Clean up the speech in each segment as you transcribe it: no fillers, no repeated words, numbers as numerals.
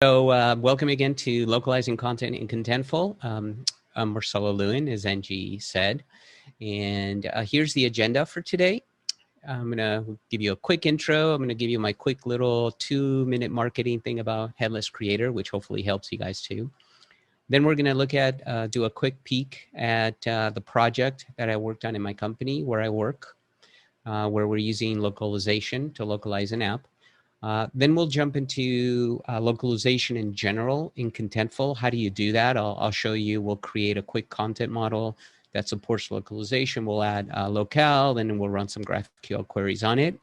So welcome again to Localizing Content in Contentful. I'm Marcelo Lewin, as NG said. And here's the agenda for today. I'm going to give you a quick intro. I'm going to give you my quick little 2-minute marketing thing about Headless Creator, which hopefully helps you guys too. Then we're going to look at, do a quick peek at the project that I worked on in my company where I work, where we're using localization to localize an app. Then we'll jump into localization in general in Contentful. How do you do that? I'll show you. We'll create a quick content model that supports localization. We'll add Locale, then we'll run some GraphiQL queries on it.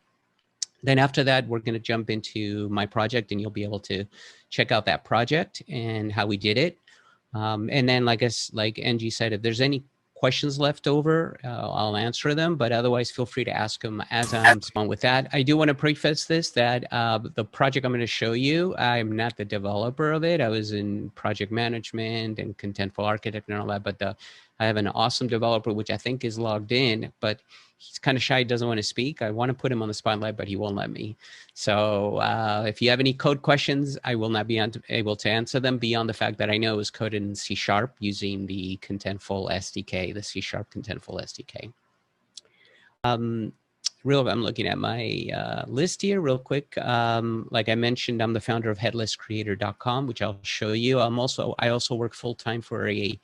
Then after that, we're going to jump into my project, and you'll be able to check out that project and how we did it. And then, like NG said, if there's any questions left over, I'll answer them, but otherwise feel free to ask them as I'm on with that. I do want to preface this that the project I'm going to show you, I'm not the developer of it. I was in project management and Contentful architect and all that, but I have an awesome developer, which I think is logged in, but he's kind of shy, doesn't want to speak. I want to put him on the spotlight, but he won't let me. So if you have any code questions, I will not be able to answer them beyond the fact that I know it was coded in C# using the Contentful SDK, the C# Contentful SDK. I'm looking at my list here real quick. Like I mentioned, I'm the founder of headlesscreator.com, which I'll show you. I also work full-time for a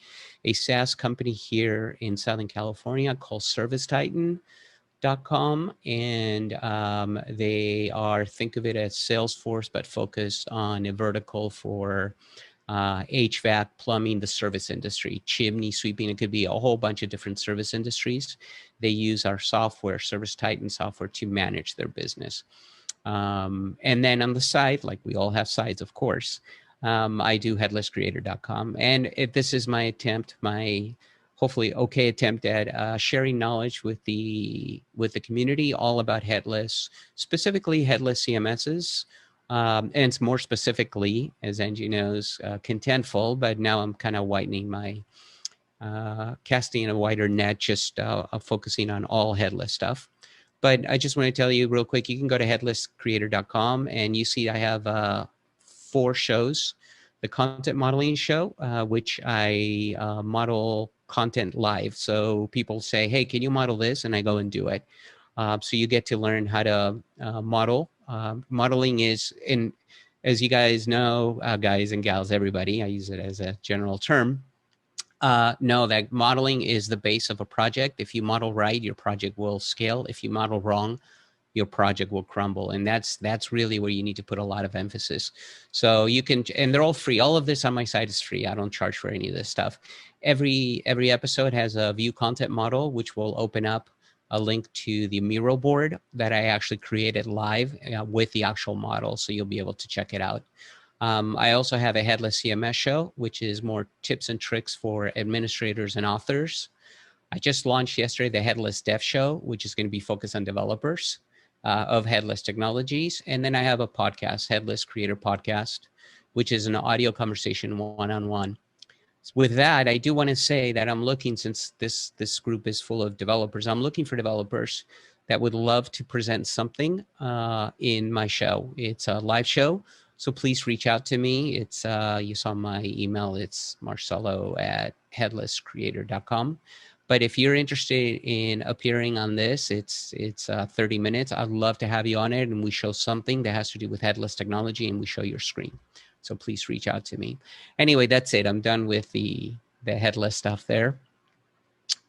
SaaS company here in Southern California called ServiceTitan.com, and they are, think of it as Salesforce, but focused on a vertical for HVAC, plumbing, the service industry, chimney sweeping. It could be a whole bunch of different service industries. They use our software, ServiceTitan software, to manage their business. And then on the side, like we all have sides, of course, I do headlesscreator.com. And this is my attempt, my hopefully okay attempt at sharing knowledge with the community all about headless, specifically headless CMSs. And it's more specifically, as Angie knows, Contentful, but now I'm kind of widening my, casting a wider net, just focusing on all headless stuff. But I just want to tell you real quick, you can go to headlesscreator.com and you see I have 4 shows. The content modeling show, which I model content live. So people say, hey, can you model this? And I go and do it. So you get to learn how to model. Modeling is, as you guys know, guys and gals, everybody, I use it as a general term, know that modeling is the base of a project. If you model right, your project will scale. If you model wrong, your project will crumble. And that's really where you need to put a lot of emphasis. So you can, and they're all free. All of this on my site is free. I don't charge for any of this stuff. Every episode has a view content model, which will open up a link to the Miro board that I actually created live with the actual model. So you'll be able to check it out. I also have a Headless CMS show, which is more tips and tricks for administrators and authors. I just launched yesterday the Headless Dev Show, which is going to be focused on developers of headless technologies. And then I have a podcast, Headless Creator Podcast, which is an audio conversation one-on-one. With that, I do want to say that I'm looking, since this group is full of developers, I'm looking for developers that would love to present something in my show. It's a live show, so please reach out to me. It's you saw my email. It's marcelo@headlesscreator.com. But if you're interested in appearing on this, it's 30 minutes. I'd love to have you on it, and we show something that has to do with headless technology, and we show your screen. So please reach out to me. Anyway, that's it. I'm done with the headless stuff there.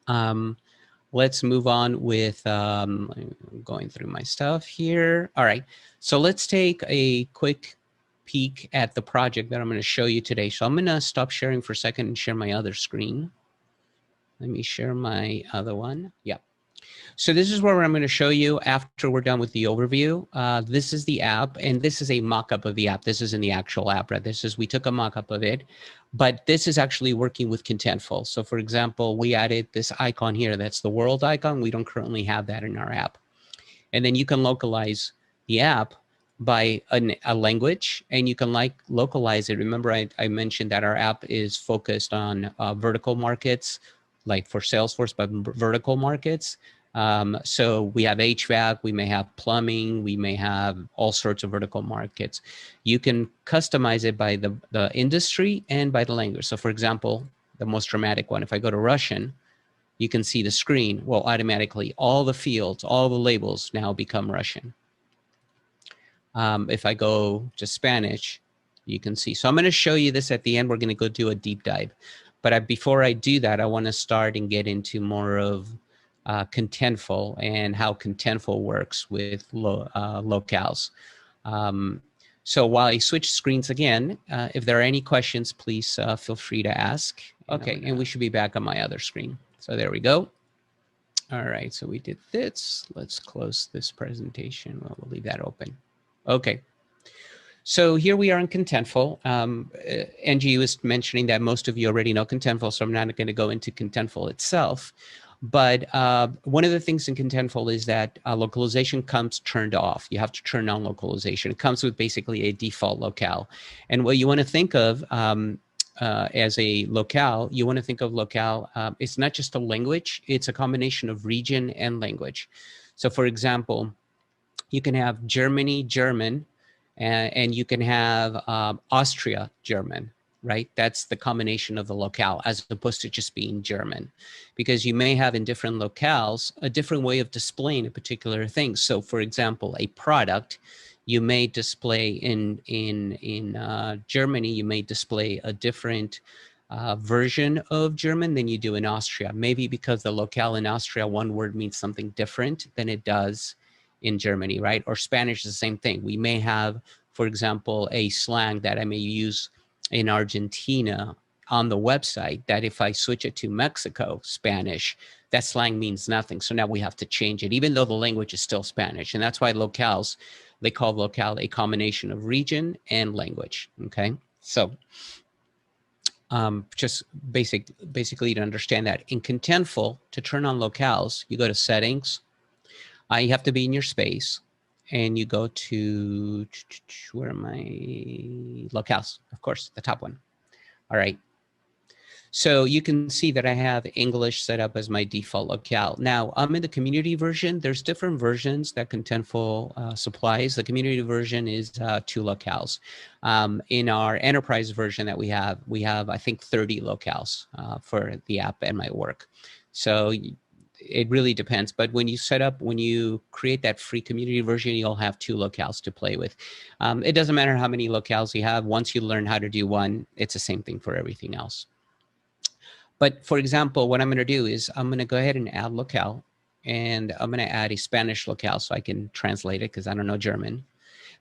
Let's move on with going through my stuff here. All right. So let's take a quick peek at the project that I'm going to show you today. So I'm going to stop sharing for a second and share my other screen. Let me share my other one. Yeah. So this is where I'm going to show you after we're done with the overview. This is the app, and this is a mock-up of the app. This isn't the actual app, right? We took a mock-up of it, but this is actually working with Contentful. So for example, we added this icon here. That's the world icon. We don't currently have that in our app. And then you can localize the app by a language, and you can localize it. Remember, I mentioned that our app is focused on vertical markets, like for Salesforce, but vertical markets. So we have HVAC, we may have plumbing, we may have all sorts of vertical markets. You can customize it by the industry and by the language. So for example, the most dramatic one, if I go to Russian, you can see the screen. Well, automatically all the fields, all the labels now become Russian. If I go to Spanish, you can see. So I'm going to show you this at the end. We're going to go do a deep dive. But before I do that, I want to start and get into more of Contentful and how Contentful works with locales. So while I switch screens again, if there are any questions, please feel free to ask. Okay, and we should be back on my other screen. So there we go. All right, so we did this. Let's close this presentation. Well, we'll leave that open. Okay. So here we are in Contentful. NG was mentioning that most of you already know Contentful, so I'm not going to go into Contentful itself. But one of the things in Contentful is that localization comes turned off. You have to turn on localization. It comes with basically a default locale. And what you want to think of as a locale, you want to think of locale, it's not just a language, it's a combination of region and language. So for example, you can have Germany, German, and you can have Austria, German, right? That's the combination of the locale as opposed to just being German, because you may have in different locales a different way of displaying a particular thing. So for example, a product, you may display in Germany, you may display a different version of German than you do in Austria. Maybe because the locale in Austria, one word means something different than it does in Germany, right? Or Spanish is the same thing. We may have, for example, a slang that I may use in Argentina on the website that if I switch it to Mexico, Spanish, that slang means nothing. So now we have to change it, even though the language is still Spanish. And that's why locales, they call locale a combination of region and language, okay? So just basically to understand that. In Contentful, to turn on locales, you go to settings, you have to be in your space, and you go to, where am I? Locales, of course, the top one. All right. So you can see that I have English set up as my default locale. Now, I'm in the community version. There's different versions that Contentful supplies. The community version is 2 locales. In our enterprise version that we have, I think, 30 locales for the app and my work. So it really depends. But when you create that free community version, you'll have 2 locales to play with. It doesn't matter how many locales you have. Once you learn how to do one, it's the same thing for everything else. But for example, what I'm going to do is I'm going to go ahead and add locale, and I'm going to add a Spanish locale so I can translate it because I don't know German.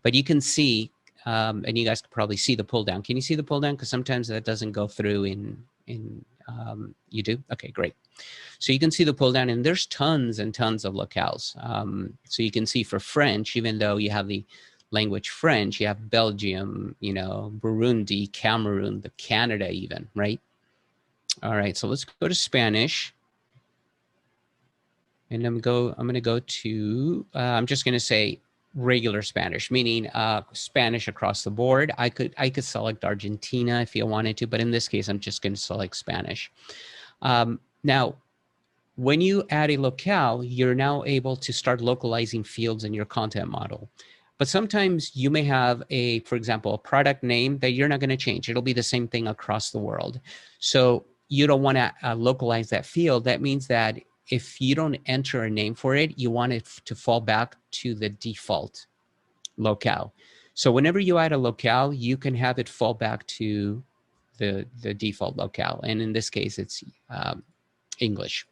But you can see, and you guys can probably see the pull down. Can you see the pull down? Because sometimes that doesn't go through in you do? Okay, great. So you can see the pull down, and there's tons and tons of locales. So you can see for French, even though you have the language French, you have Belgium, you know, Burundi, Cameroon, the Canada even, right? All right, so let's go to Spanish. And I'm going to go to, I'm just going to say regular Spanish, meaning Spanish across the board. I could select Argentina if you wanted to, but in this case, I'm just going to select Spanish. Now, when you add a locale, you're now able to start localizing fields in your content model. But sometimes you may have for example, a product name that you're not going to change. It'll be the same thing across the world. So you don't want to localize that field. That means that if you don't enter a name for it, you want it to fall back to the default locale. So whenever you add a locale, you can have it fall back to the default locale. And in this case, it's English,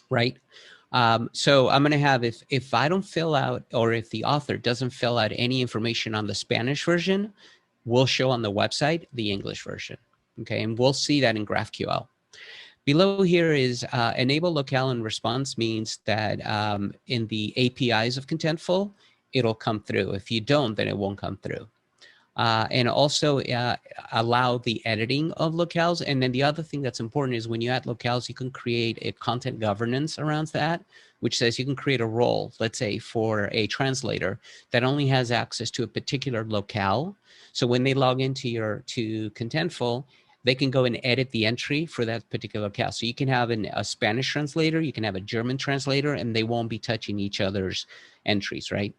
right? So I'm going to have, if I don't fill out, or if the author doesn't fill out any information on the Spanish version, we'll show on the website the English version. Okay, and we'll see that in GraphiQL. Below here is enable locale and response means that in the APIs of Contentful, it'll come through. If you don't, then it won't come through. And also allow the editing of locales. And then the other thing that's important is when you add locales, you can create a content governance around that, which says you can create a role, let's say for a translator that only has access to a particular locale. So when they log into to Contentful, they can go and edit the entry for that particular locale. So you can have a Spanish translator, you can have a German translator, and they won't be touching each other's entries, right?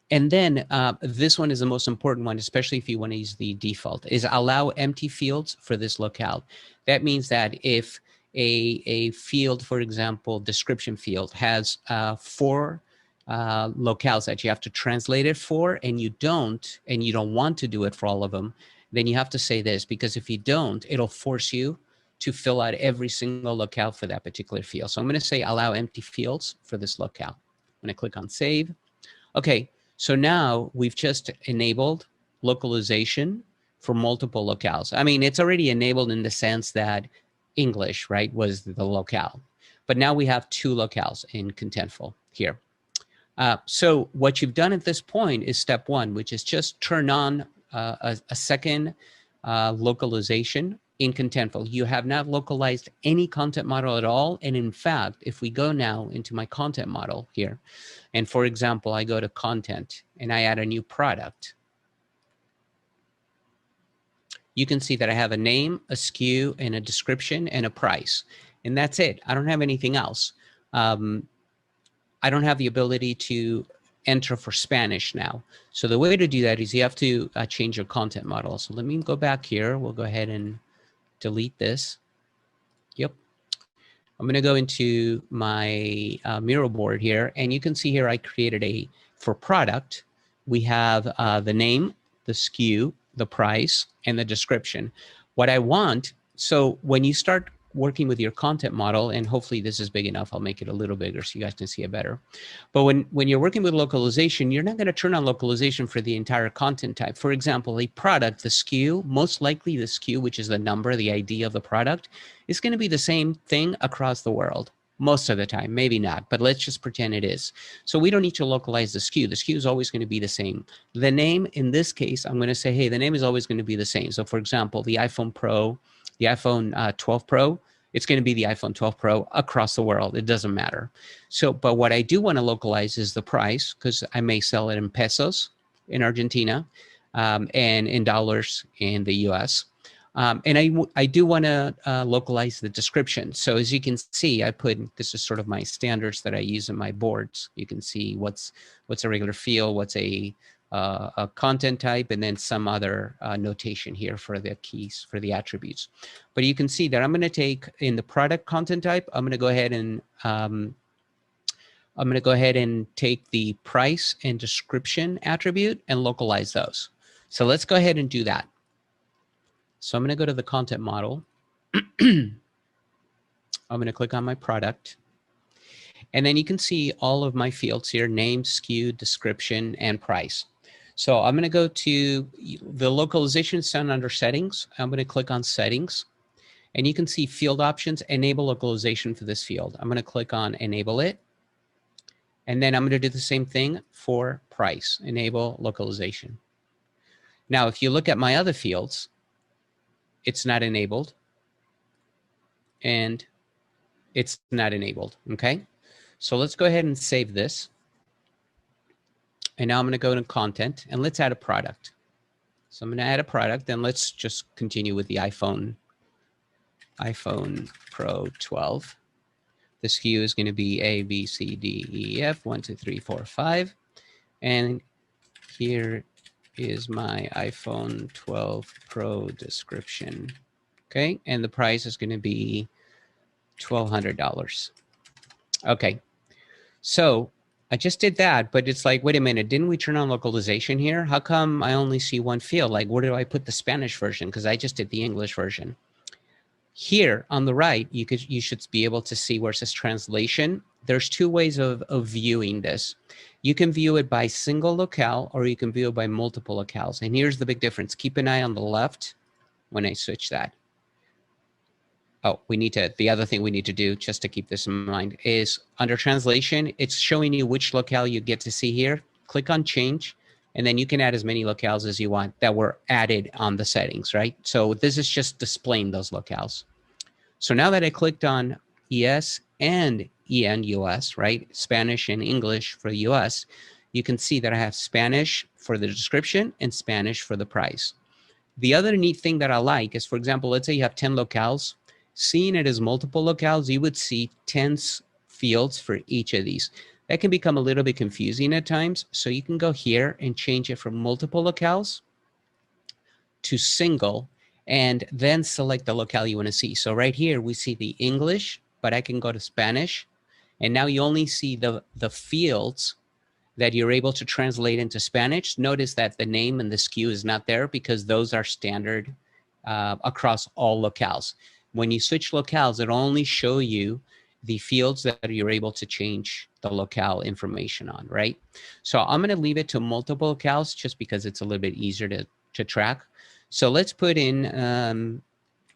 And then this one is the most important one, especially if you want to use the default, is allow empty fields for this locale. That means that if a field, for example, description field, has 4 locales that you have to translate it for, and you don't want to do it for all of them, then you have to say this, because if you don't, it'll force you to fill out every single locale for that particular field. So I'm going to say allow empty fields for this locale. I'm going to click on save. Okay, so now we've just enabled localization for multiple locales. I mean, it's already enabled in the sense that English, right, was the locale. But now we have 2 locales in Contentful here. So what you've done at this point is step 1, which is just turn on a second localization in Contentful. You have not localized any content model at all. And in fact, if we go now into my content model here, and for example, I go to content and I add a new product, you can see that I have a name, a SKU, and a description and a price. And that's it. I don't have anything else. I don't have the ability to enter for Spanish now. So the way to do that is you have to change your content model. So let me go back here. We'll go ahead and delete this. Yep. I'm going to go into my Miro board here, and you can see here I created for product, we have the name, the SKU, the price, and the description. What I want, so when you start working with your content model, and hopefully this is big enough, I'll make it a little bigger so you guys can see it better. But when you're working with localization, you're not going to turn on localization for the entire content type. For example, a product, the SKU, most likely the SKU, which is the number, the ID of the product, is going to be the same thing across the world. Most of the time, maybe not, but let's just pretend it is. So we don't need to localize the SKU. The SKU is always going to be the same. The name, in this case, I'm going to say, hey, the name is always going to be the same. So for example, the iPhone Pro, the iPhone 12 Pro, it's going to be the iPhone 12 Pro across the world. It doesn't matter. So, but what I do want to localize is the price, because I may sell it in pesos in Argentina and in dollars in the US. And I do want to localize the description. So as you can see, I put, this is sort of my standards that I use in my boards. You can see what's a regular field, what's a content type, and then some other notation here for the keys, for the attributes. But you can see that I'm going to take in the product content type, I'm going to go ahead and take the price and description attribute and localize those. So let's go ahead and do that. So I'm going to go to the content model. I'm going to click on my product. And then you can see all of my fields here: name, SKU, description, and price. So I'm going to go to the localization done under settings. I'm going to click on settings. And you can see field options, enable localization for this field. I'm going to click on enable it. And then I'm going to do the same thing for price, enable localization. Now, if you look at my other fields, it's not enabled, and it's not enabled, okay? So let's go ahead and save this. And now I'm going to go to content, and let's add a product. So I'm going to add a product, and let's just continue with the iPhone Pro 12. The SKU is going to be A, B, C, D, E, F, 1, 2, 3, 4, 5. And here is my iPhone 12 Pro description. Okay, and the price is going to be $1,200. Okay, so I just did that, but it's like, wait a minute, didn't we turn on localization here? How come I only see one field? Like, where do I put the Spanish version? Because I just did the English version. Here on the right, you should be able to see where it says translation. There's 2 ways of viewing this. You can view it by single locale, or you can view it by multiple locales. And here's the big difference. Keep an eye on the left when I switch that. Oh, the other thing we need to do, just to keep this in mind, is under translation, it's showing you which locale you get to see here. Click on change, and then you can add as many locales as you want that were added on the settings, right? So this is just displaying those locales. So now that I clicked on ES and EN US, right? Spanish and English for the US, you can see that I have Spanish for the description and Spanish for the price. The other neat thing that I like is, for example, let's say you have 10 locales. Seeing it as multiple locales, you would see 10 fields for each of these. That can become a little bit confusing at times. So you can go here and change it from multiple locales to single, and then select the locale you want to see. So right here, we see the English, but I can go to Spanish. And now you only see the fields that you're able to translate into Spanish. Notice that the name and the SKU is not there because those are standard across all locales. When you switch locales, it'll only show you the fields that you're able to change the locale information on, right? So I'm going to leave it to multiple locales just because it's a little bit easier to track. So let's put in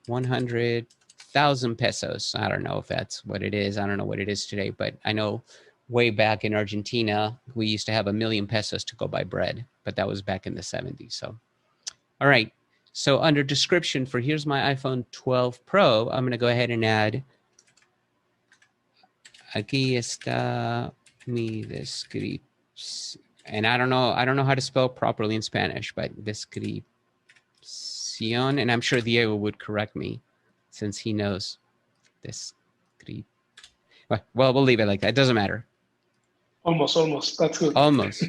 100,000 pesos. I don't know if that's what it is. I don't know what it is today, but I know way back in Argentina, we used to have 1,000,000 pesos to go buy bread, but that was back in the 70s. So, all right. So under description for here's my iPhone 12 Pro, I'm going to go ahead and add aquí está mi descripción. And I don't know how to spell properly in Spanish, but descripción. And I'm sure Diego would correct me since he knows descripción. Well, we'll leave it like that. It doesn't matter. Almost. That's good. Almost.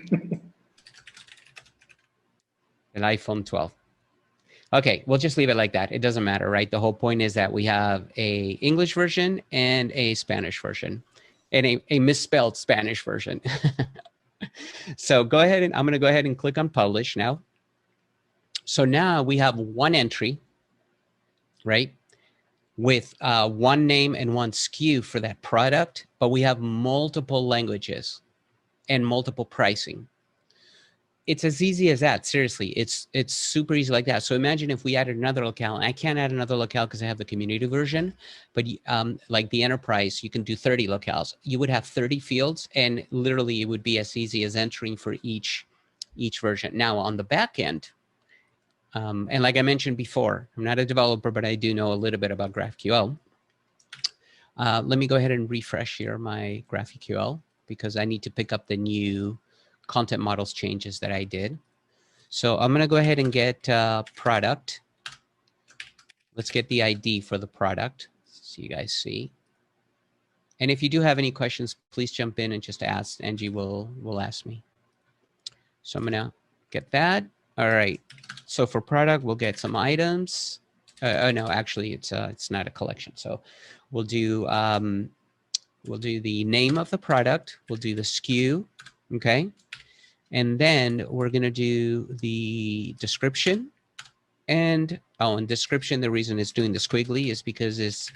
An iPhone 12. Okay, we'll just leave it like that. It doesn't matter, right? The whole point is that we have a English version and a Spanish version, and a misspelled Spanish version. So go ahead, and I'm going to go ahead and click on publish now. So now we have one entry, right, with one name and one SKU for that product, but we have multiple languages and multiple pricing. It's as easy as that. Seriously, it's super easy like that. So imagine if we added another locale. And I can't add another locale because I have the community version, but like the enterprise, you can do 30 locales. You would have 30 fields, and literally it would be as easy as entering for each version. Now on the back end, and like I mentioned before, I'm not a developer, but I do know a little bit about GraphiQL. Let me go ahead and refresh here my GraphiQL because I need to pick up the new content models changes that I did. So I'm going to go ahead and get product. Let's get the ID for the product so you guys see. And if you do have any questions, please jump in and just ask. Angie will ask me. So I'm going to get that. All right. So for product, we'll get some items. Oh no, actually it's not a collection. So we'll do the name of the product. We'll do the SKU. Okay. And then we're going to do the description. And in description, the reason it's doing the squiggly is because it's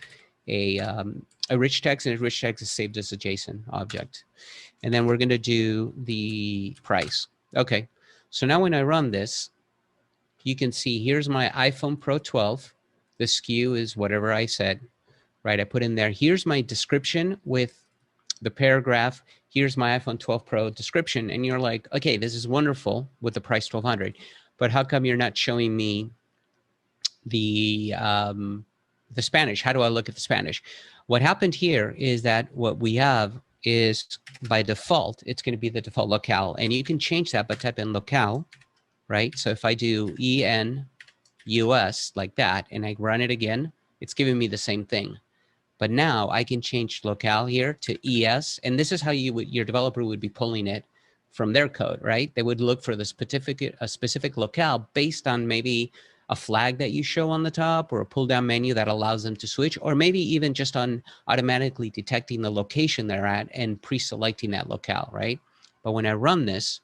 a rich text, and a rich text is saved as a JSON object. And then we're going to do the price. Okay. So now when I run this, you can see here's my iPhone Pro 12. The SKU is whatever I said, right? I put in there. Here's my description with the paragraph. Here's my iPhone 12 Pro description. And you're like, okay, this is wonderful with the price 1,200, but how come you're not showing me the Spanish? How do I look at the Spanish? What happened here is that what we have is by default, it's going to be the default locale. And you can change that by type in locale, right? So if I do EN-US like that, and I run it again, it's giving me the same thing. But now I can change locale here to ES, and this is how your developer would be pulling it from their code, right? They would look for a specific locale based on maybe a flag that you show on the top or a pull-down menu that allows them to switch, or maybe even just on automatically detecting the location they're at and pre-selecting that locale, right? But when I run this,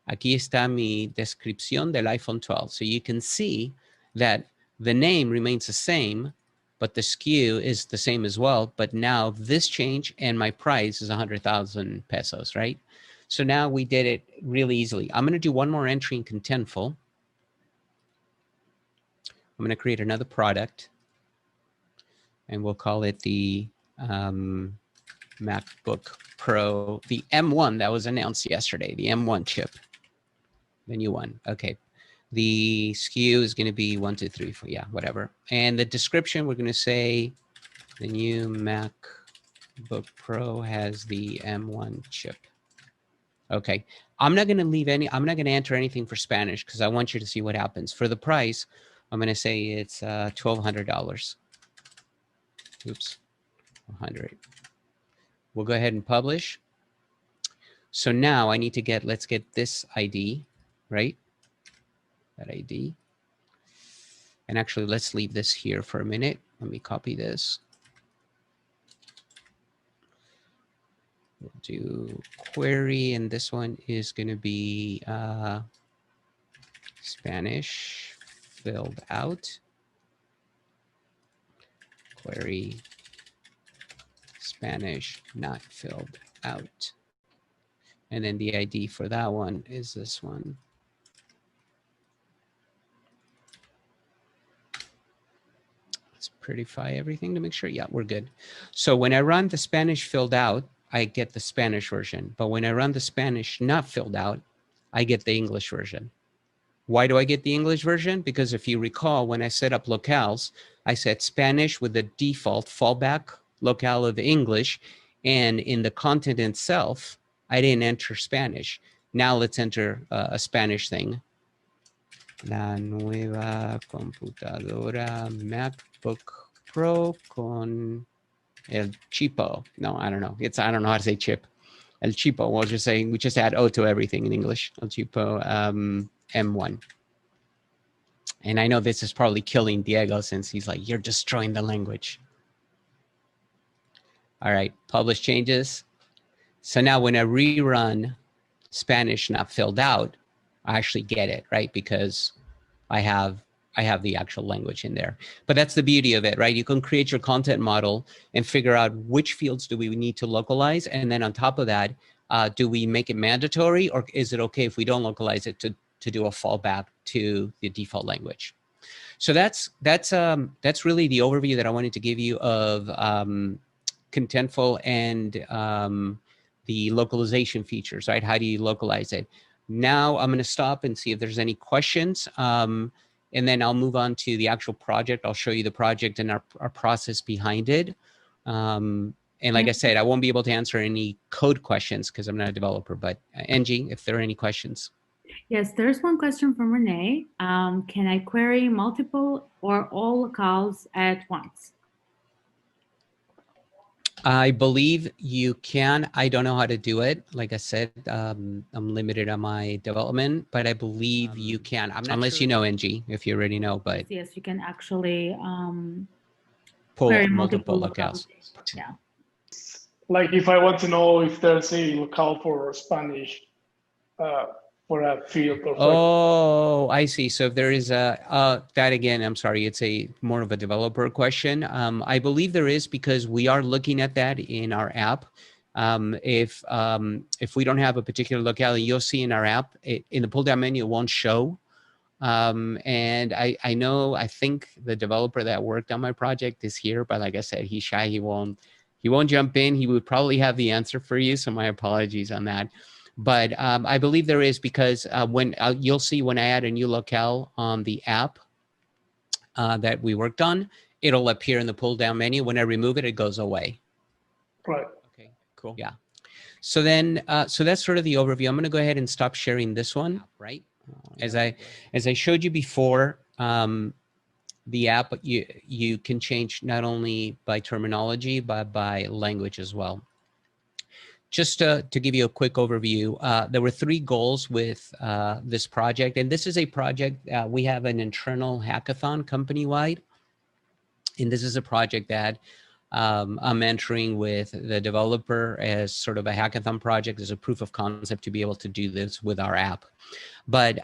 aquí está mi descripción del iPhone 12. So you can see that the name remains the same, but the SKU is the same as well. But now this change and my price is 100,000 pesos, right? So now we did it really easily. I'm going to do one more entry in Contentful. I'm going to create another product, and we'll call it the MacBook Pro, the M1 that was announced yesterday, the M1 chip, the new one. Okay. The SKU is going to be 1, 2, 3, 4, yeah, whatever. And the description, we're going to say the new MacBook Pro has the M1 chip. Okay. I'm not going to leave any, I'm not going to enter anything for Spanish because I want you to see what happens. For the price, I'm going to say it's $1,200. Oops, 100. We'll go ahead and publish. So now I need to get, let's get this ID, right? That ID. And actually, let's leave this here for a minute. Let me copy this. We'll do query, and this one is going to be Spanish filled out. Query Spanish not filled out. And then the ID for that one is this one. Let's prettify everything to make sure. Yeah, we're good. So when I run the Spanish filled out, I get the Spanish version. But when I run the Spanish not filled out, I get the English version. Why do I get the English version? Because if you recall, when I set up locales, I set Spanish with the default fallback locale of English. And in the content itself, I didn't enter Spanish. Now let's enter a Spanish thing. La nueva computadora MacBook Pro con el chipo. No, I don't know. I don't know how to say chip. El chipo. We'll just say, we just add O to everything in English. El chipo M1. And I know this is probably killing Diego since he's like, you're destroying the language. All right, publish changes. So now when I rerun Spanish not filled out, I actually get it, right? Because I have the actual language in there. But that's the beauty of it, right? You can create your content model and figure out which fields do we need to localize. And then on top of that, do we make it mandatory, or is it okay if we don't localize it to do a fallback to the default language? So that's really the overview that I wanted to give you of Contentful and the localization features, right? How do you localize it? Now I'm going to stop and see if there's any questions. And then I'll move on to the actual project. I'll show you the project and our process behind it. And like I said, I won't be able to answer any code questions because I'm not a developer, but Angie, if there are any questions. Yes, there's one question from Renee. Can I query multiple or all locales at once? I believe you can. I don't know how to do it. Like I said, I'm limited on my development, but I believe you can. I'm not unless sure. You know, NG, if you already know, but yes, you can actually pull multiple locales. Yeah. Like if I want to know if there's a locale for Spanish for a field or oh, I see. So if there is that again, I'm sorry, it's a more of a developer question. I believe there is because we are looking at that in our app. If we don't have a particular locale, you'll see in our app, in the pull down menu, it won't show. And I think the developer that worked on my project is here, but like I said, he's shy. He won't jump in. He would probably have the answer for you. So my apologies on that. But I believe there is because when you'll see when I add a new locale on the app that we worked on, it'll appear in the pull down menu. When I remove it, it goes away. Right. Okay, cool. Yeah. So then, so that's sort of the overview. I'm going to go ahead and stop sharing this one, right? As I showed you before, the app, you can change not only by terminology, but by language as well. Just to give you a quick overview, there were 3 goals with this project. And this is a project, we have an internal hackathon company-wide. And this is a project that I'm entering with the developer as sort of a hackathon project, as a proof of concept to be able to do this with our app. But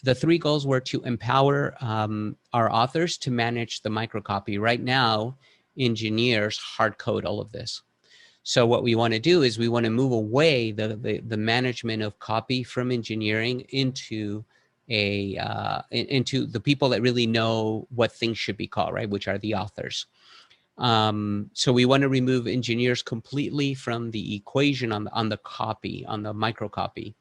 the 3 goals were to empower our authors to manage the microcopy. Right now, engineers hard code all of this. So what we want to do is we want to move away the management of copy from engineering into into the people that really know what things should be called, right? Which are the authors. So we want to remove engineers completely from the equation on the copy, on the microcopy.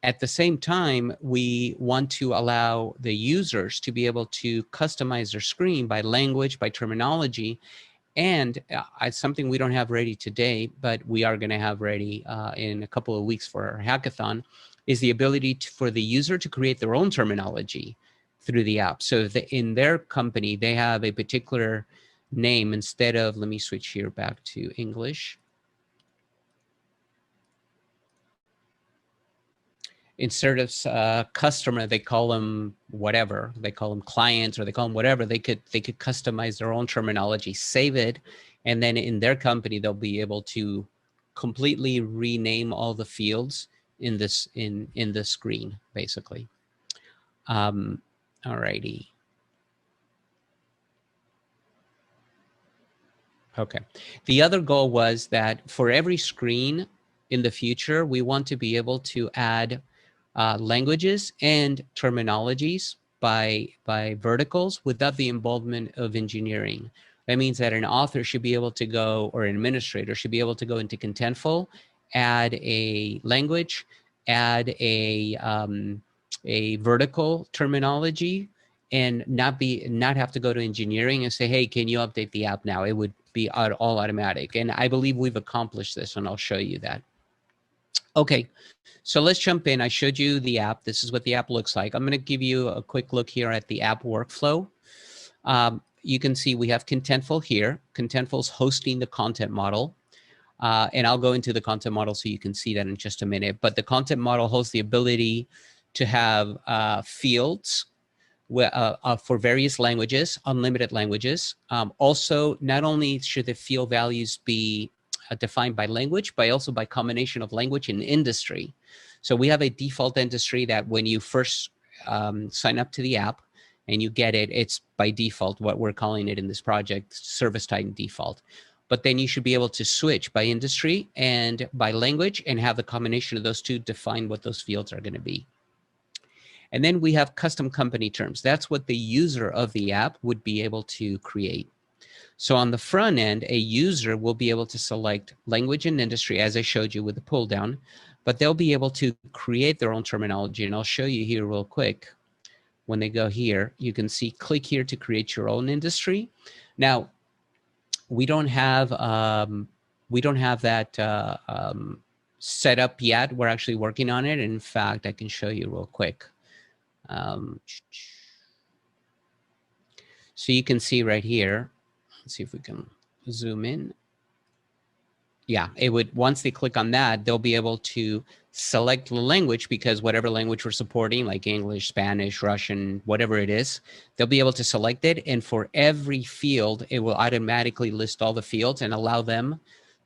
At the same time, we want to allow the users to be able to customize their screen by language, by terminology, And it's something we don't have ready today, but we are going to have ready in a couple of weeks for our hackathon, is the ability for the user to create their own terminology through the app. So in their company, they have a particular name instead of, let me switch here back to English. Instead of customer, they call them whatever. They call them clients, or they call them whatever. They could customize their own terminology, save it, and then in their company they'll be able to completely rename all the fields in this in the screen, basically. Alrighty. Okay. The other goal was that for every screen in the future, we want to be able to add languages and terminologies by verticals without the involvement of engineering. That means that an author should be able to go, or an administrator should be able to go into Contentful, add a language, add a vertical terminology, and not have to go to engineering and say, hey, can you update the app now? It would be all automatic. And I believe we've accomplished this, and I'll show you that. Okay, so let's jump in. I showed you the app. This is what the app looks like. I'm going to give you a quick look here at the app workflow. You can see we have Contentful here. Contentful's hosting the content model. And I'll go into the content model so you can see that in just a minute. But the content model hosts the ability to have fields for various languages, unlimited languages. Also, not only should the field values be defined by language, but also by combination of language and industry. So we have a default industry that when you first sign up to the app and you get it, it's by default what we're calling it in this project, ServiceTitan default. But then you should be able to switch by industry and by language and have the combination of those two define what those fields are going to be. And then we have custom company terms. That's what the user of the app would be able to create. So on the front end, a user will be able to select language and industry, as I showed you with the pull down, but they'll be able to create their own terminology. And I'll show you here real quick. When they go here, you can see, click here to create your own industry. Now, we don't have that set up yet. We're actually working on it. In fact, I can show you real quick. So you can see right here. Let's see if we can zoom in. Yeah, it would, once they click on that, they'll be able to select the language, because whatever language we're supporting, like English, Spanish, Russian, whatever it is, they'll be able to select it. And for every field, it will automatically list all the fields and allow them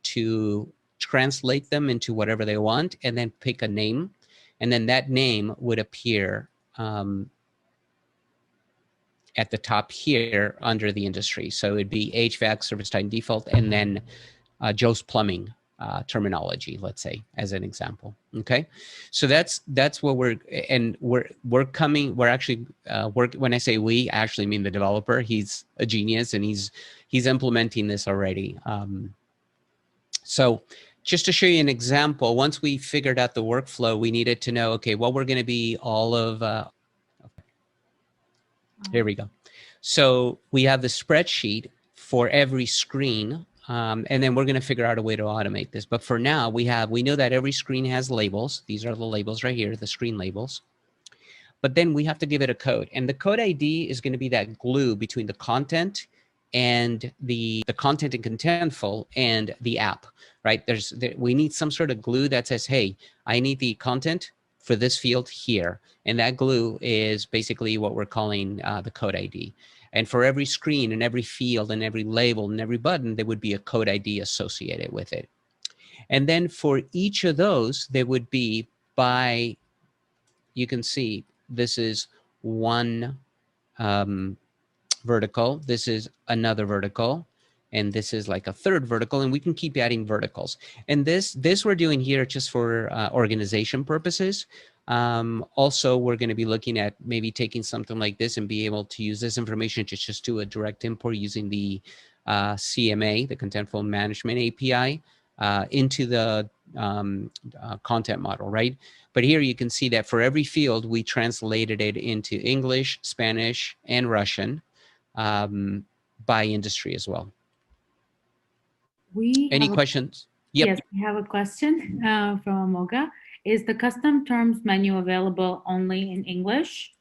to translate them into whatever they want, and then pick a name. And then that name would appear at the top here under the industry. So it'd be HVAC, ServiceTitan default, and then Joe's Plumbing terminology, let's say, as an example. Okay, so that's what we're actually when I say we, I actually mean the developer. He's a genius, and he's implementing this already. So just to show you an example, once we figured out the workflow, we needed to know, okay, what we're going to be all of. Here we go. So we have the spreadsheet for every screen, and then we're going to figure out a way to automate this. But for now, we know that every screen has labels. These are the labels right here, the screen labels. But then we have to give it a code, and the code ID is going to be that glue between the content and the content in Contentful and the app, right? We need some sort of glue that says, hey, I need the content for this field here. And that glue is basically what we're calling the code ID. And for every screen and every field and every label and every button, there would be a code ID associated with it. And then for each of those, there would be by, you can see, this is one vertical, this is another vertical, and this is like a third vertical, and we can keep adding verticals. And this we're doing here just for organization purposes. Also, we're going to be looking at maybe taking something like this and be able to use this information to just do a direct import using the CMA, the Contentful Management API, into the content model, right? But here you can see that for every field, we translated it into English, Spanish, and Russian by industry as well. We Any have a, questions? Yep. yes, we have a question from Amoga. Is the custom terms menu available only in English?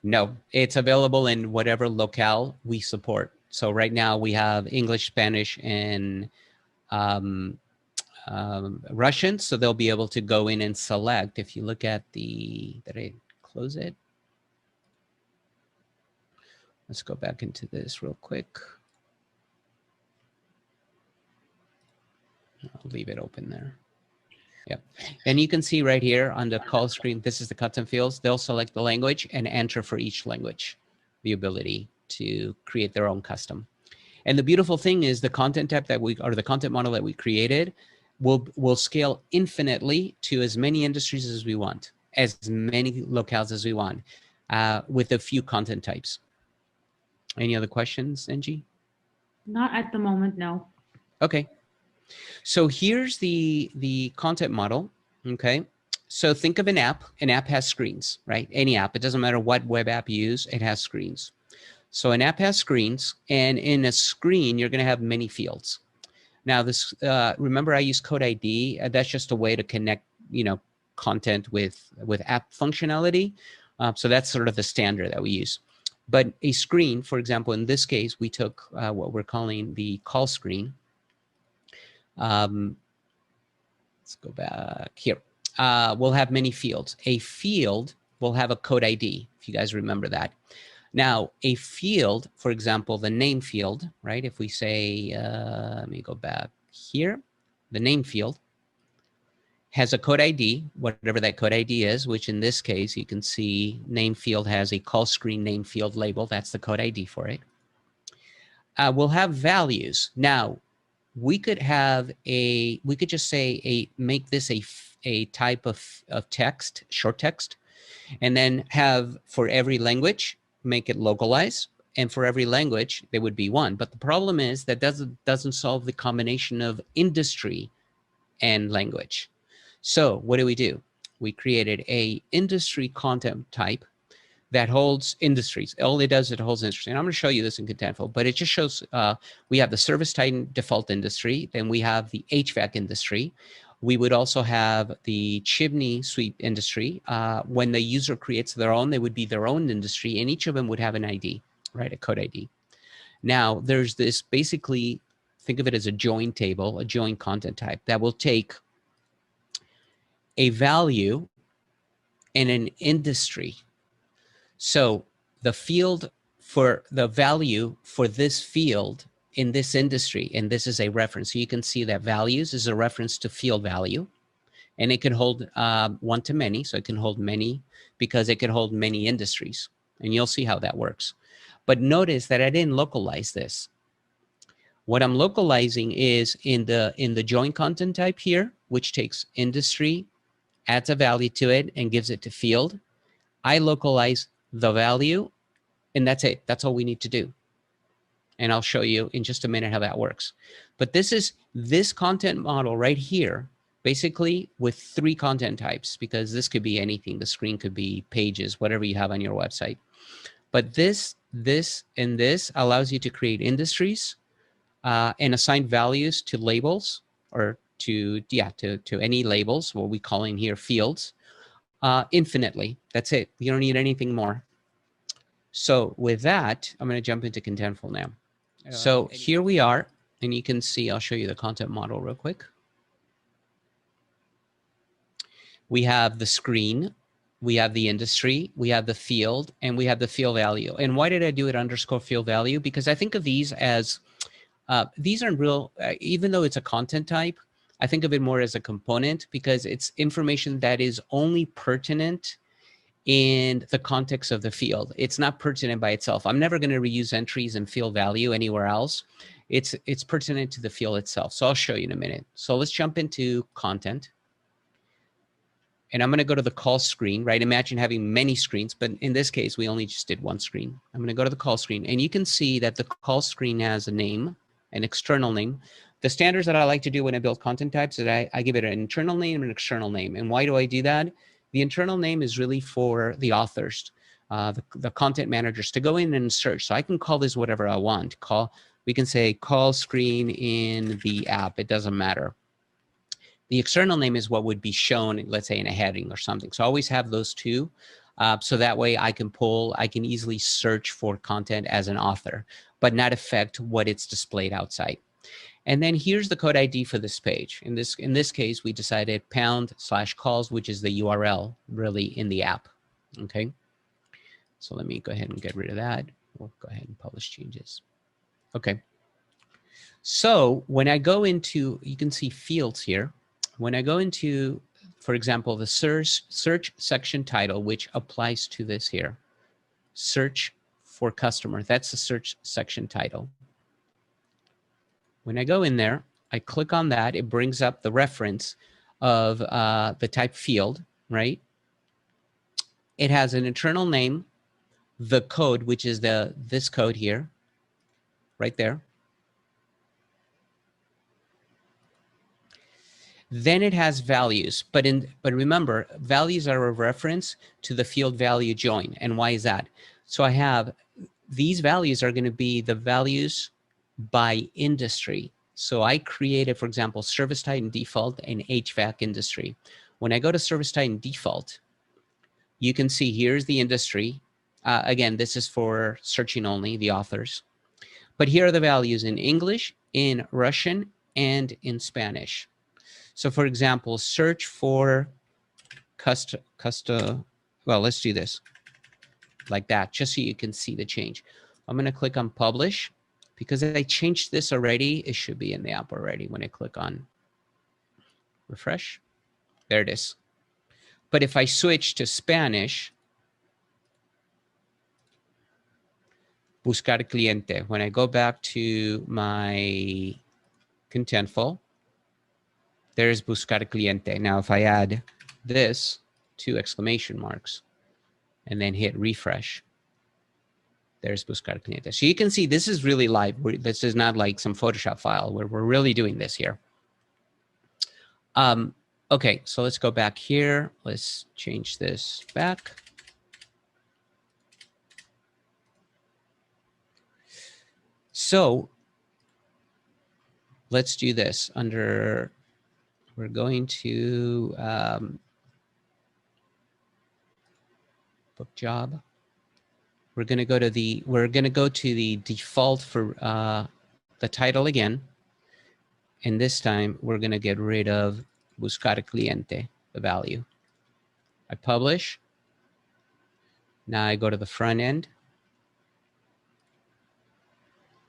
No, it's available in whatever locale we support. So right now we have English, Spanish, and Russian. So they'll be able to go in and select. If you look at the, did I close it? Let's go back into this real quick. I'll leave it open there. Yep. And you can see right here on the call screen, this is the custom fields. They'll select the language and enter for each language the ability to create their own custom. And the beautiful thing is the content type that we, or the content model that we created will scale infinitely to as many industries as we want, as many locales as we want, with a few content types. Any other questions, Angie? Not at the moment, no. Okay. So here's the content model, okay? So think of an app. An app has screens, right? Any app, it doesn't matter what web app you use, it has screens. So an app has screens, and in a screen, you're gonna have many fields. Now this, remember I use code ID, that's just a way to connect, you know, content with app functionality. So that's sort of the standard that we use. But a screen, for example, in this case, we took what we're calling the call screen. Let's go back here. We'll have many fields. A field will have a code ID, if you guys remember that. Now, a field, for example, the name field, right? If we say, let me go back here, the name field has a code ID, whatever that code ID is, which in this case, you can see name field has a call screen name field label. That's the code ID for it. We'll have values. Now, we could have a, we could just say make this a type of text, short text, and then have for every language, make it localized, and for every language, there would be one. But the problem is that doesn't solve the combination of industry and language. So what do? We created a industry content type that holds industries. All it does, it holds industry. And I'm going to show you this in Contentful, but it just shows we have the ServiceTitan default industry, then we have the HVAC industry. We would also have the Chimney Sweep industry. When the user creates their own, they would be their own industry, and each of them would have an ID, right, a code ID. Now, there's this basically, think of it as a join table, a join content type that will take a value and an industry. So the field for the value for this field in this industry, and this is a reference. So you can see that values is a reference to field value, and it can hold one to many. So it can hold many because it can hold many industries, and you'll see how that works. But notice that I didn't localize this. What I'm localizing is in the join content type here, which takes industry, adds a value to it, and gives it to field. I localize the value, and that's it. That's all we need to do. And I'll show you in just a minute how that works. But this is this content model right here, basically with 3 content types, because this could be anything. The screen could be pages, whatever you have on your website. But this, and this allows you to create industries and assign values to labels, or to any labels, what we call in here fields, infinitely. That's it. You don't need anything more. So with that, I'm going to jump into Contentful now. So here we are, and you can see, I'll show you the content model real quick. We have the screen, we have the industry, we have the field, and we have the field value. And why did I do it underscore field value? Because I think of these as, these aren't real, even though it's a content type, I think of it more as a component because it's information that is only pertinent in the context of the field. It's not pertinent by itself. I'm never going to reuse entries and field value anywhere else. It's pertinent to the field itself. So I'll show you in a minute. So let's jump into content. And I'm going to go to the call screen, right? Imagine having many screens, but in this case, we only just did one screen. I'm going to go to the call screen, and you can see that the call screen has a name, an external name. The standards that I like to do when I build content types is I give it an internal name and an external name. And why do I do that? The internal name is really for the authors, the content managers to go in and search. So I can call this whatever I want. We can say call screen in the app. It doesn't matter. The external name is what would be shown, let's say, in a heading or something. So always have those two. So that way I can easily search for content as an author, but not affect what it's displayed outside. And then here's the code ID for this page. In this case, we decided #calls, which is the URL really in the app. Okay. So let me go ahead and get rid of that. We'll go ahead and publish changes. Okay. So when I go into, you can see fields here. When I go into, for example, the search section title, which applies to this here, search for customer, that's the search section title. When I go in there, I click on that, it brings up the reference of the type field, right? It has an internal name, the code, which is this code here, right there. Then it has values, but remember, values are a reference to the field value join. And why is that? So I have, these values are going to be the values by industry. So I created, for example, ServiceTitan default and HVAC industry. When I go to ServiceTitan default, you can see here's the industry. Again, this is for searching only, the authors. But here are the values in English, in Russian, and in Spanish. So for example, search for well, let's do this like that, just so you can see the change. I'm going to click on publish. Because I changed this already, it should be in the app already when I click on refresh. There it is. But if I switch to Spanish, buscar cliente, when I go back to my Contentful, there's buscar cliente. Now, if I add this, 2 exclamation marks, and then hit refresh, there's buscar cliente. So you can see this is really live. This is not like some Photoshop file where we're really doing this here. Okay, so let's go back here. Let's change this back. So let's do this under, we're going to book job. We're going to go to the default for the title again. And this time we're going to get rid of buscar cliente, the value. I publish. Now I go to the front end.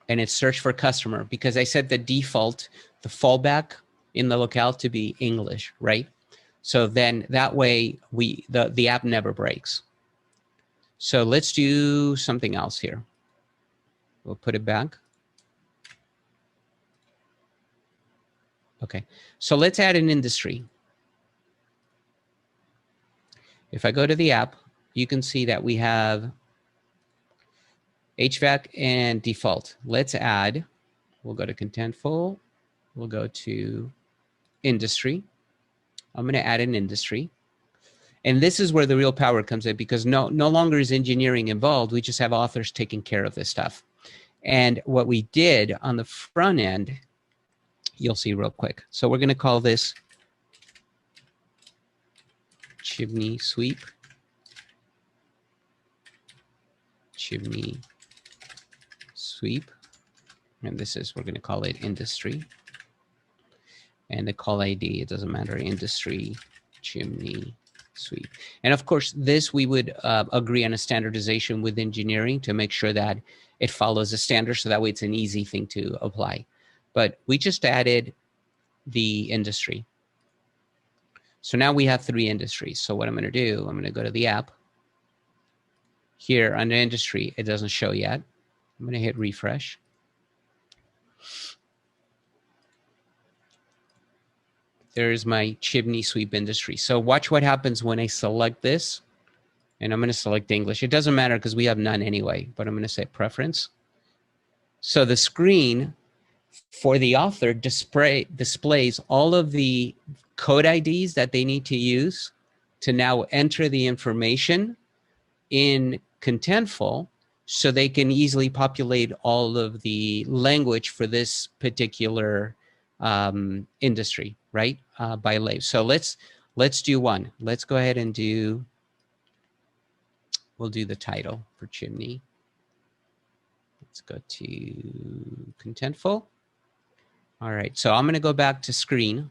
And it's search for customer because I set the default, the fallback in the locale to be English, right? So then that way the app never breaks. So let's do something else here. We'll put it back. Okay, so let's add an industry. If I go to the app, you can see that we have HVAC and default. Let's add, we'll go to Contentful, we'll go to industry. I'm going to add an industry. And this is where the real power comes in because no longer is engineering involved. We just have authors taking care of this stuff. And what we did on the front end, you'll see real quick. So we're going to call this Chimney Sweep. Chimney Sweep. And this is, we're going to call it industry. And the call ID, it doesn't matter, industry, Chimney Sweep. And of course, this we would agree on a standardization with engineering to make sure that it follows the standard so that way it's an easy thing to apply. But we just added the industry. So now we have 3 industries. So what I'm going to do, I'm going to go to the app. Here under industry, it doesn't show yet. I'm going to hit refresh. There's my Chimney Sweep industry. So watch what happens when I select this. And I'm going to select English. It doesn't matter because we have none anyway, but I'm going to say preference. So the screen for the author displays all of the code IDs that they need to use to now enter the information in Contentful so they can easily populate all of the language for this particular industry, right? By label. So let's do one. Let's go ahead and do, we'll do the title for Chimney. Let's go to Contentful. All right, so I'm gonna go back to screen.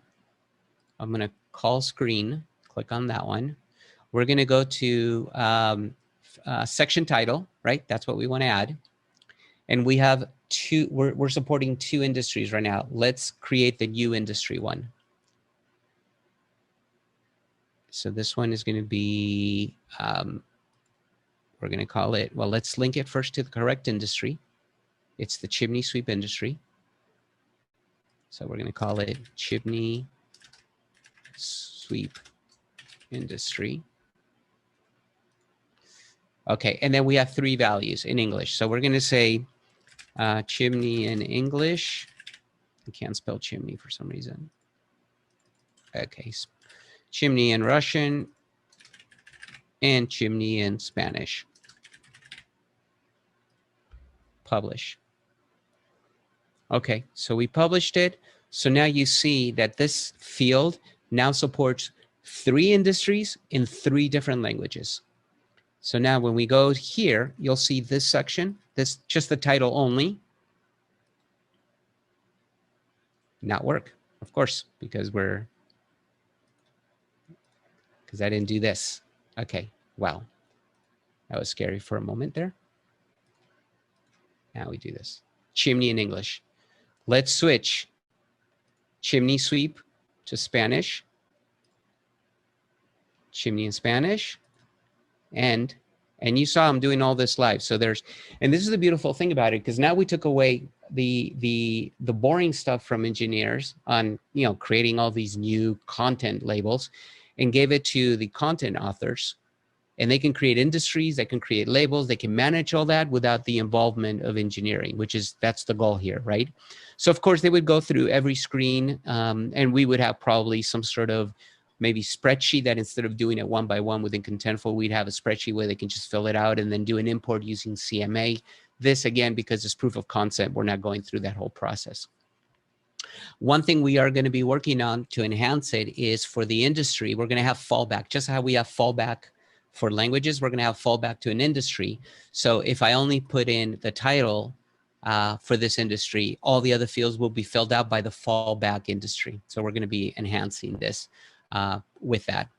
I'm gonna call screen, click on that one. We're gonna go to section title, right? That's what we wanna add. And we have two, we're supporting two industries right now. Let's create the new industry one. So this one is gonna be, we're gonna call it, well, let's link it first to the correct industry. It's the Chimney Sweep industry. So we're gonna call it Chimney Sweep industry. Okay, and then we have three values in English. So we're gonna say chimney in English. I can't spell chimney for some reason. Okay, chimney in Russian and chimney in Spanish. Publish. Okay, so we published it. So now you see that this field now supports 3 industries in 3 different languages. So now when we go here, you'll see this section, this just the title only. Not work, of course, because I didn't do this. Okay, wow. That was scary for a moment there. Now we do this. Chimney in English. Let's switch Chimney Sweep to Spanish. Chimney in Spanish. And you saw I'm doing all this live. So there's, and this is the beautiful thing about it, because now we took away the boring stuff from engineers on, you know, creating all these new content labels and gave it to the content authors. And they can create industries, they can create labels, they can manage all that without the involvement of engineering, that's the goal here, right? So of course they would go through every screen and we would have probably some sort of maybe spreadsheet that instead of doing it one by one within Contentful, we'd have a spreadsheet where they can just fill it out and then do an import using CMA. This again, because it's proof of concept, we're not going through that whole process. One thing we are going to be working on to enhance it is for the industry, we're going to have fallback, just how we have fallback for languages, we're going to have fallback to an industry. So if I only put in the title for this industry, all the other fields will be filled out by the fallback industry. So we're going to be enhancing this with that.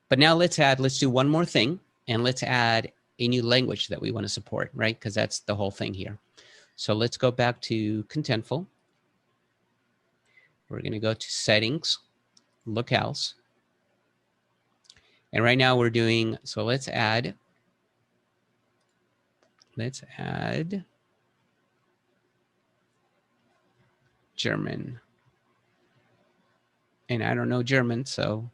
But now let's do one more thing, and let's add a new language that we want to support, right? Because that's the whole thing here. So let's go back to Contentful. We're going to go to Settings, Locales. And right now we're doing, so let's add German. And I don't know German, so.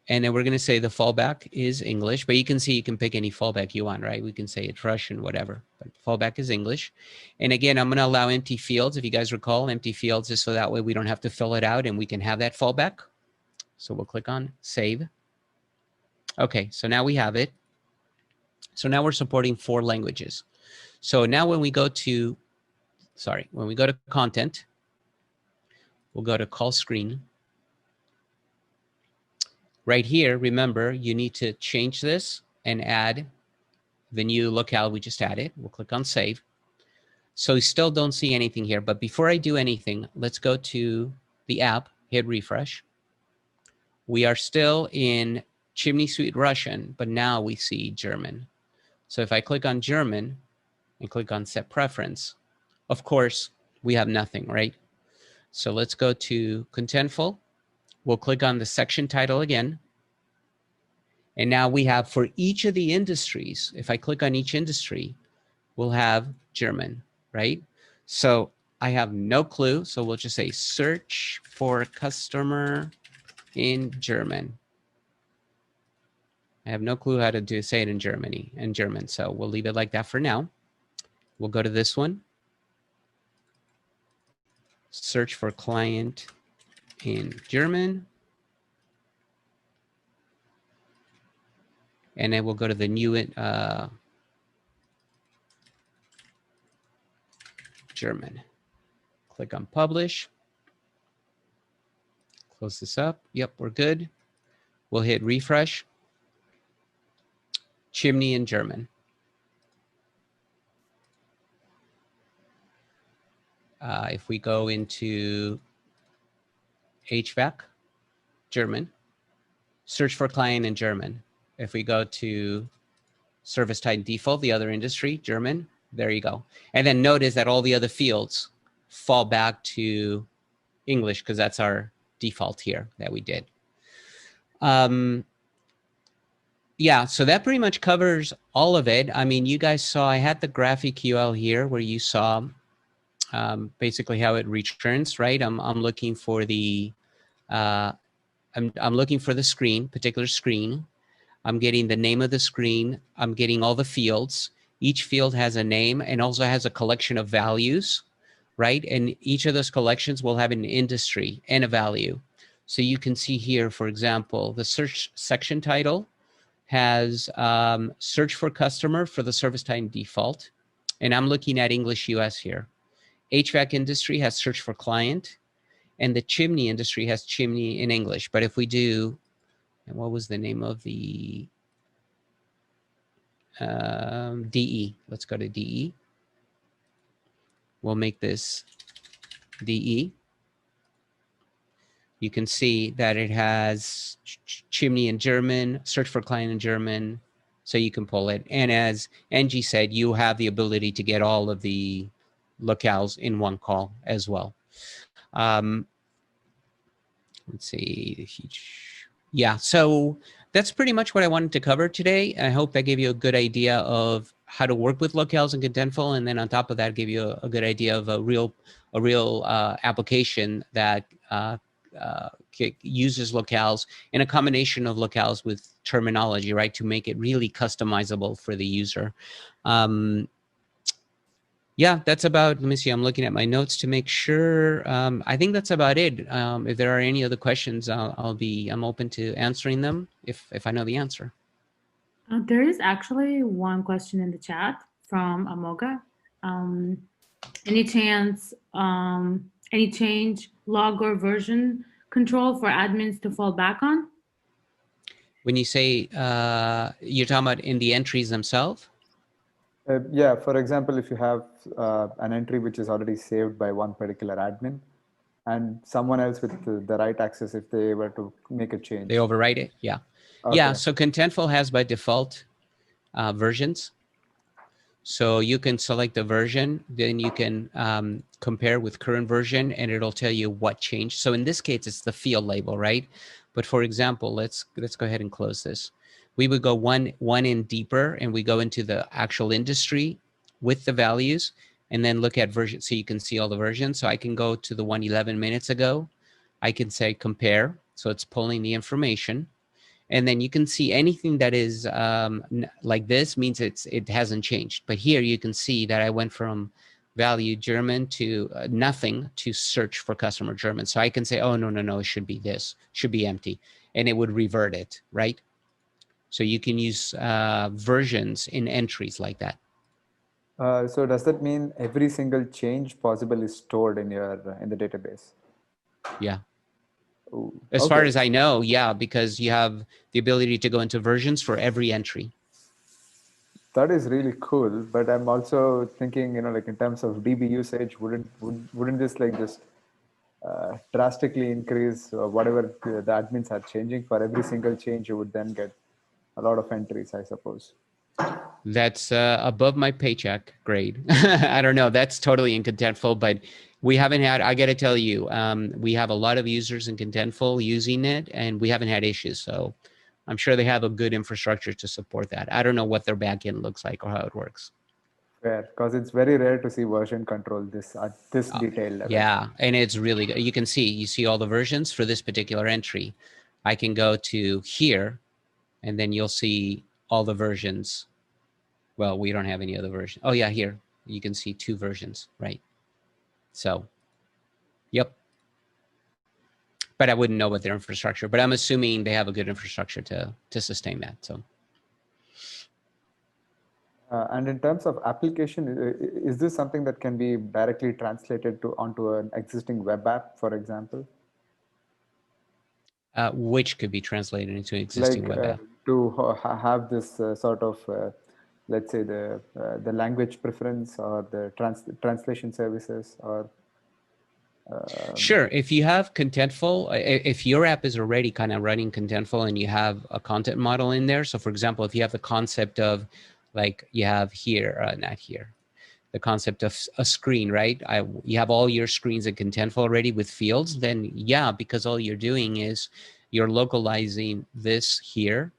And then we're going to say the fallback is English, but you can see you can pick any fallback you want, right? We can say it's Russian, whatever, but fallback is English. And again, I'm going to allow empty fields. If you guys recall, empty fields is so that way we don't have to fill it out and we can have that fallback. So we'll click on Save. Okay, so now we have it. So now we're supporting 4 languages. So now when we go to, when we go to Content, we'll go to Call Screen. Right here, remember, you need to change this and add the new locale we just added. We'll click on Save. So we still don't see anything here, but before I do anything, let's go to the app, hit refresh. We are still in Chimney Sweep Russian, but now we see German. So if I click on German and click on Set Preference, of course, we have nothing, right? So let's go to Contentful. We'll click on the section title again. And now we have for each of the industries, if I click on each industry, we'll have German, right? So I have no clue. So we'll just say search for customer in German. I have no clue how to say it in German. So we'll leave it like that for now. We'll go to this one. Search for client in German. and then we'll go to the new German. Click on publish. Close this up. Yep, we're good. We'll hit refresh. Chimney in German. If we go into HVAC, German, search for client in German. If we go to ServiceTitan default, the other industry, German, there you go. And then notice that all the other fields fall back to English because that's our default here that we did. Yeah, so that pretty much covers all of it. I mean, you guys saw I had the GraphiQL here where you saw basically how it returns, right? I'm looking for the I'm looking for the screen, particular screen. I'm getting the name of the screen. I'm getting all the fields. Each field has a name and also has a collection of values, right? And each of those collections will have an industry and a value. So you can see here, for example, the search section title has search for customer for the ServiceTitan default. And I'm looking at English US here. HVAC industry has search for client, and the chimney industry has chimney in English. But if we do, and what was the name of the DE? Let's go to DE. We'll make this DE. You can see that it has chimney in German, search for client in German, so you can pull it. And as Angie said, you have the ability to get all of the locales in one call as well. Let's see. Yeah, so that's pretty much what I wanted to cover today. I hope that gave you a good idea of how to work with locales in Contentful, and then on top of that, give you a good idea of a real application that uses locales and a combination of locales with terminology, right, to make it really customizable for the user. Yeah, that's about, let me see, I'm looking at my notes to make sure. I think that's about it. If there are any other questions, I'm open to answering them if I know the answer. There is actually one question in the chat from Amoga. Any chance, any change log or version control for admins to fall back on? When you say, you're talking about in the entries themselves? Yeah, for example, if you have an entry which is already saved by one particular admin and someone else with the right access, if they were to make a change. They overwrite it, yeah. Okay. Yeah, so Contentful has by default versions. So you can select the version, then you can compare with current version and it'll tell you what changed. So in this case, it's the field label, right? But for example, let's go ahead and close this. We would go one in deeper and we go into the actual industry with the values and then look at version. So you can see all the versions. So I can go to the one 11 minutes ago. I can say compare. So it's pulling the information. And then you can see anything that is like this means it hasn't changed. But here you can see that I went from value German to nothing to search for customer German. So I can say, oh, no, it should be this, should be empty. And it would revert it, right? So you can use versions in entries like that. So does that mean every single change possible is stored in the database? Yeah. Ooh, as far as I know, yeah, because you have the ability to go into versions for every entry. That is really cool, but I'm also thinking, like in terms of DB usage, wouldn't this like just drastically increase whatever the admins are changing? For every single change, you would then get a lot of entries, I suppose. That's above my paycheck grade. I don't know. That's totally in Contentful, but we haven't had, I got to tell you, we have a lot of users in Contentful using it and we haven't had issues. So I'm sure they have a good infrastructure to support that. I don't know what their backend looks like or how it works. Fair, because it's very rare to see version control at this detail level. Yeah, and it's really good. You can see all the versions for this particular entry. I can go to here and then you'll see all the versions. Well, we don't have any other version. Oh yeah, here you can see 2 versions, right? So, yep. But I wouldn't know what their infrastructure, but I'm assuming they have a good infrastructure to sustain that. So, And in terms of application, is this something that can be directly translated onto an existing web app, for example? Which could be translated into an existing web app. To have this sort of, let's say the language preference or the translation services or. Sure. If you have Contentful, if your app is already kind of running Contentful and you have a content model in there. So for example, if you have the concept of like you have here, not here, the concept of a screen, right? You have all your screens in Contentful already with fields, then yeah, because all you're doing is you're localizing this here,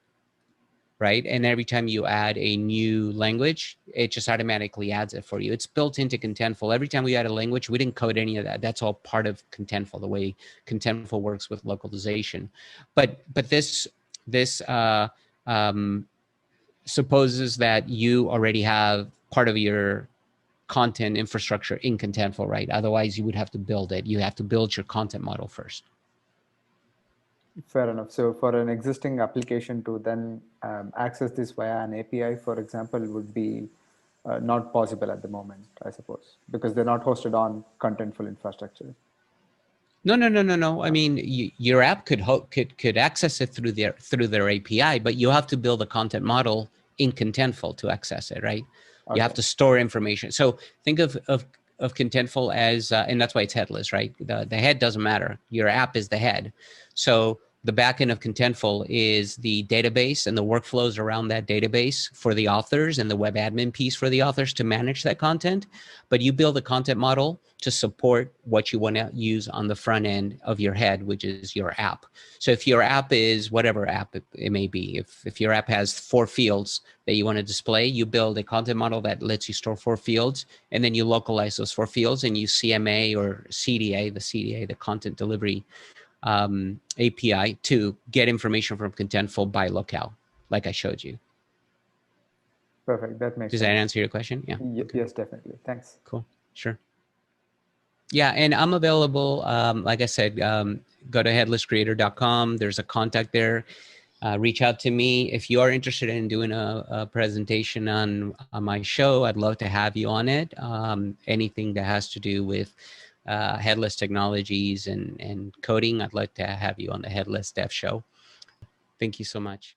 right? And every time you add a new language, it just automatically adds it for you. It's built into Contentful. Every time we add a language, we didn't code any of that. That's all part of Contentful, the way Contentful works with localization. But this supposes that you already have part of your content infrastructure in Contentful, right? Otherwise, you would have to build it. You have to build your content model first. Fair enough. So for an existing application to then access this via an API, for example, would be not possible at the moment, I suppose, because they're not hosted on Contentful infrastructure. No. I mean, your app could access it through their API, but you have to build a content model in Contentful to access it, right? Okay. You have to store information. So think of Contentful as, and that's why it's headless, right? The head doesn't matter. Your app is the head. So the backend of Contentful is the database and the workflows around that database for the authors and the web admin piece for the authors to manage that content. But you build a content model to support what you want to use on the front end of your head, which is your app. So if your app is whatever app it may be, if your app has 4 fields that you want to display, you build a content model that lets you store 4 fields, and then you localize those 4 fields and use CMA or CDA, the content delivery API to get information from Contentful by Locale, like I showed you. Perfect. That makes sense. Does that answer your question? Yeah. Okay. Yes, definitely. Thanks. Cool. Sure. Yeah, and I'm available. Like I said, go to headlesscreator.com. There's a contact there. Reach out to me if you are interested in doing a presentation on my show. I'd love to have you on it. Anything that has to do with headless technologies and coding, I'd like to have you on the Headless Dev Show. Thank you so much.